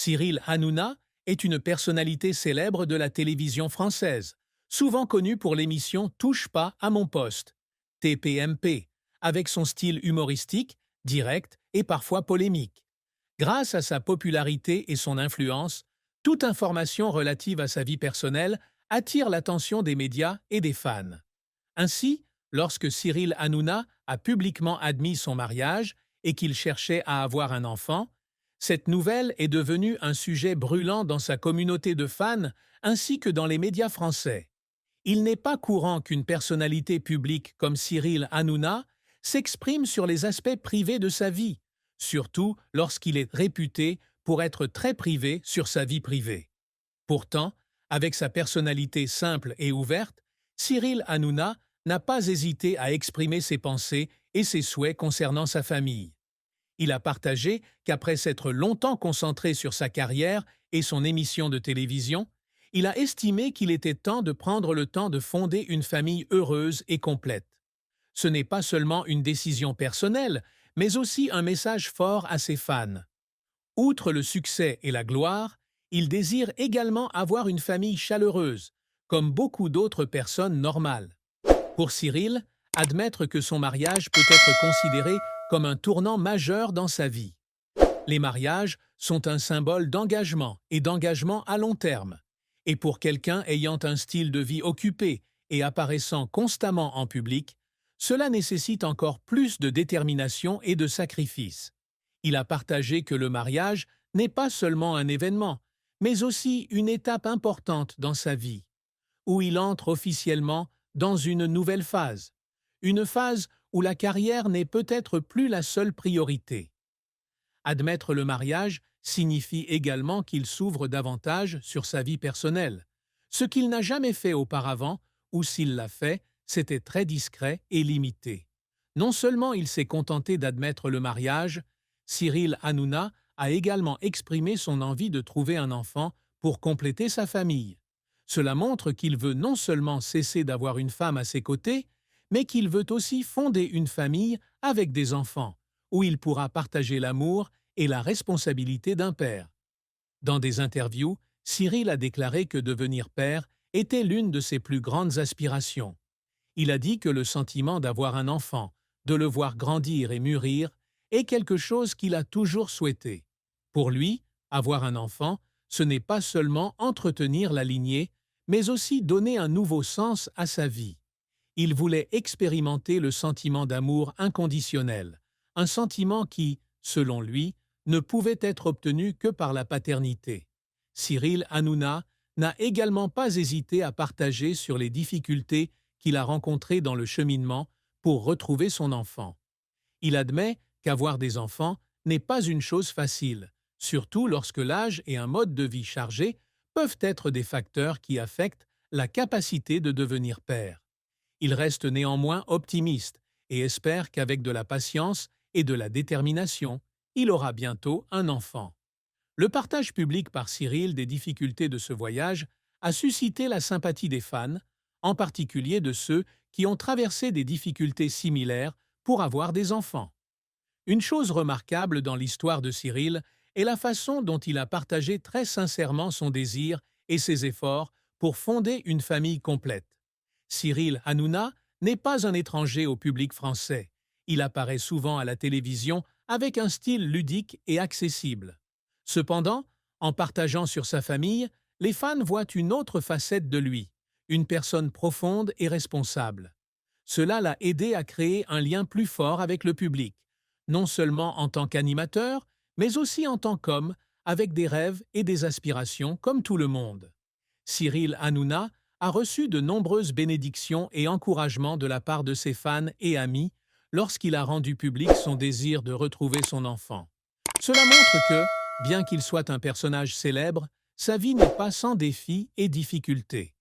Cyril Hanouna est une personnalité célèbre de la télévision française, souvent connu pour l'émission Touche pas à mon poste, TPMP, avec son style humoristique, direct et parfois polémique. Grâce à sa popularité et son influence, toute information relative à sa vie personnelle attire l'attention des médias et des fans. Ainsi, lorsque Cyril Hanouna a publiquement admis son mariage et qu'il cherchait à avoir un enfant, cette nouvelle est devenue un sujet brûlant dans sa communauté de fans ainsi que dans les médias français. Il n'est pas courant qu'une personnalité publique comme Cyril Hanouna s'exprime sur les aspects privés de sa vie, surtout lorsqu'il est réputé pour être très privé sur sa vie privée. Pourtant, avec sa personnalité simple et ouverte, Cyril Hanouna n'a pas hésité à exprimer ses pensées et ses souhaits concernant sa famille. Il a partagé qu'après s'être longtemps concentré sur sa carrière et son émission de télévision, il a estimé qu'il était temps de prendre le temps de fonder une famille heureuse et complète. Ce n'est pas seulement une décision personnelle, mais aussi un message fort à ses fans. Outre le succès et la gloire, il désire également avoir une famille chaleureuse, comme beaucoup d'autres personnes normales. Pour Cyril, admettre que son mariage peut être considéré comme un tournant majeur dans sa vie. Les mariages sont un symbole d'engagement et d'engagement à long terme. Et pour quelqu'un ayant un style de vie occupé et apparaissant constamment en public, cela nécessite encore plus de détermination et de sacrifice. Il a partagé que le mariage n'est pas seulement un événement, mais aussi une étape importante dans sa vie, où il entre officiellement dans une nouvelle phase. Une phase où la carrière n'est peut-être plus la seule priorité. Admettre le mariage signifie également qu'il s'ouvre davantage sur sa vie personnelle, ce qu'il n'a jamais fait auparavant, ou s'il l'a fait, c'était très discret et limité. Non seulement il s'est contenté d'admettre le mariage, Cyril Hanouna a également exprimé son envie de trouver un enfant pour compléter sa famille. Cela montre qu'il veut non seulement cesser d'avoir une femme à ses côtés, mais qu'il veut aussi fonder une famille avec des enfants, où il pourra partager l'amour et la responsabilité d'un père. Dans des interviews, Cyril a déclaré que devenir père était l'une de ses plus grandes aspirations. Il a dit que le sentiment d'avoir un enfant, de le voir grandir et mûrir, est quelque chose qu'il a toujours souhaité. Pour lui, avoir un enfant, ce n'est pas seulement entretenir la lignée, mais aussi donner un nouveau sens à sa vie. Il voulait expérimenter le sentiment d'amour inconditionnel, un sentiment qui, selon lui, ne pouvait être obtenu que par la paternité. Cyril Hanouna n'a également pas hésité à partager sur les difficultés qu'il a rencontrées dans le cheminement pour retrouver son enfant. Il admet qu'avoir des enfants n'est pas une chose facile, surtout lorsque l'âge et un mode de vie chargé peuvent être des facteurs qui affectent la capacité de devenir père. Il reste néanmoins optimiste et espère qu'avec de la patience et de la détermination, il aura bientôt un enfant. Le partage public par Cyril des difficultés de ce voyage a suscité la sympathie des fans, en particulier de ceux qui ont traversé des difficultés similaires pour avoir des enfants. Une chose remarquable dans l'histoire de Cyril est la façon dont il a partagé très sincèrement son désir et ses efforts pour fonder une famille complète. Cyril Hanouna n'est pas un étranger au public français. Il apparaît souvent à la télévision avec un style ludique et accessible. Cependant, en partageant sur sa famille, les fans voient une autre facette de lui, une personne profonde et responsable. Cela l'a aidé à créer un lien plus fort avec le public, non seulement en tant qu'animateur, mais aussi en tant qu'homme, avec des rêves et des aspirations comme tout le monde. Cyril Hanouna a reçu de nombreuses bénédictions et encouragements de la part de ses fans et amis lorsqu'il a rendu public son désir de retrouver son enfant. Cela montre que, bien qu'il soit un personnage célèbre, sa vie n'est pas sans défis et difficultés.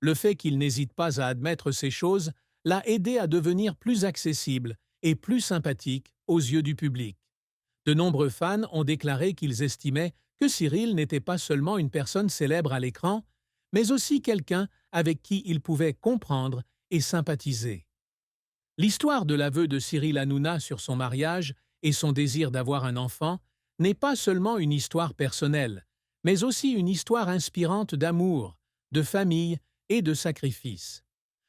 Le fait qu'il n'hésite pas à admettre ces choses l'a aidé à devenir plus accessible et plus sympathique aux yeux du public. De nombreux fans ont déclaré qu'ils estimaient que Cyril n'était pas seulement une personne célèbre à l'écran, mais aussi quelqu'un avec qui ils pouvaient comprendre et sympathiser. L'histoire de l'aveu de Cyril Hanouna sur son mariage et son désir d'avoir un enfant n'est pas seulement une histoire personnelle, mais aussi une histoire inspirante d'amour, de famille et de sacrifice.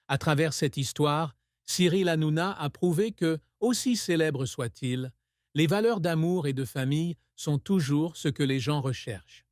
À travers cette histoire, Cyril Hanouna a prouvé que, aussi célèbre soit-il, les valeurs d'amour et de famille sont toujours ce que les gens recherchent.